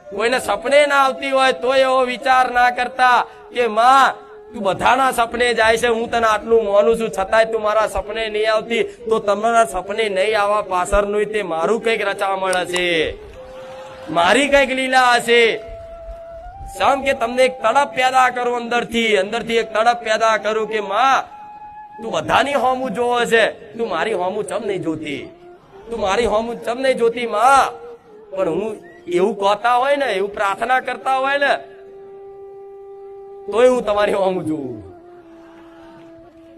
કોઈને સપને ના આવતી હોય તો એવો વિચાર ના કરતા કે માં તું બધાના સપને જાય છે, હું તને આટલું માનું છું, છતાંય તું મારા સપને નહીં આવતી, તો તમારા સપને નહીં આવવા પાછળનું તે મારું કઈક રચામણ હશે, મારી કઈક લીલા હશે. સમ કે તમને એક તડપ પેદા કરું, અંદરથી એક તડપ પેદા કરું કે માં તું બધાની હોમું જોવો છે, તું મારી હોમું ચમ નહીં જોતી, તું મારી હોમું ચમ નહીં જોતી માં. પણ હું એવું કહેતા હોય ને, એવું પ્રાર્થના કરતા હોય ને, તોય હું તમારી હોમું જોઉં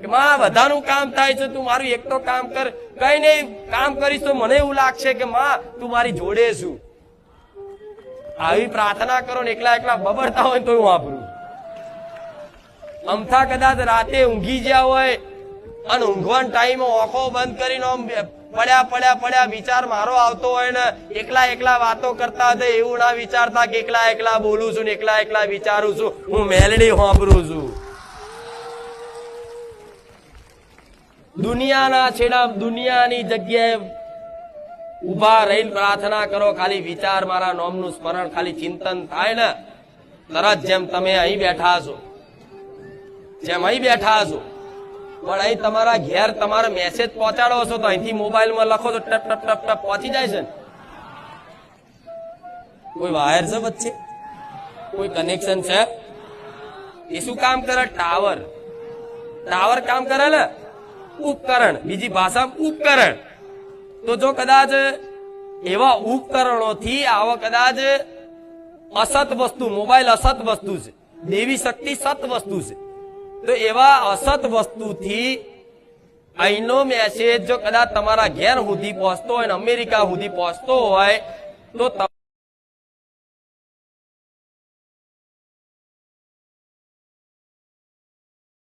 કે માં બધાનું કામ થાય છે, તું મારું એક તો કામ કર. કઈ નહીં કામ કરીશ તો મને એવું લાગશે કે માં તું મારી જોડે છું. આવી પ્રાર્થના કરો ને એકલા એકલા બબડતા હોય તો હું વાપરું. અમથા કદાચ રાતે ઊંઘી ગયા હોય અને ઊંઘવાના ટાઈમે આંખો બંધ કરીને પડ્યા વિચાર મારો આવતો હોય ને, એકલા વાતો કરતા હતા, એવું ના વિચારતા કે એકલા બોલું છું ને એકલા વિચારું છું, હું મેલડી વાપરું છું. દુનિયાના છેડા દુનિયાની જગ્યાએ ઉભા રહીને પ્રાર્થના કરો, ખાલી વિચાર મારા નામનું સ્મરણ, ખાલી ચિંતન થાય ને, તરત જેમ તમે અહીં બેઠા છો, પણ અહીં તમારા ઘેર તમારે મેસેજ પહોંચાડો છો તો અહીંથી મોબાઈલમાં લખો તો ટપ ટપ ટપ ટપ પહોંચી જાય છે. કોઈ વાયર છે વચ્ચે, કોઈ કનેક્શન છે? એ શું કામ કરે? ટાવર કામ કરે ને, ઉપકરણ, બીજી ભાષામાં ઉપકરણ. તો જો કદાચ એવા ઉપકરણોથી આવો કદાચ અસત વસ્તુ, મોબાઈલ અસત વસ્તુ છે, દેવી શક્તિ સત વસ્તુ છે, તો એવા અસત વસ્તુથી અહીંનો મેસેજ જો કદાચ તમારા ઘેર સુધી પહોંચતો હોય ને અમેરિકા સુધી પહોંચતો હોય તો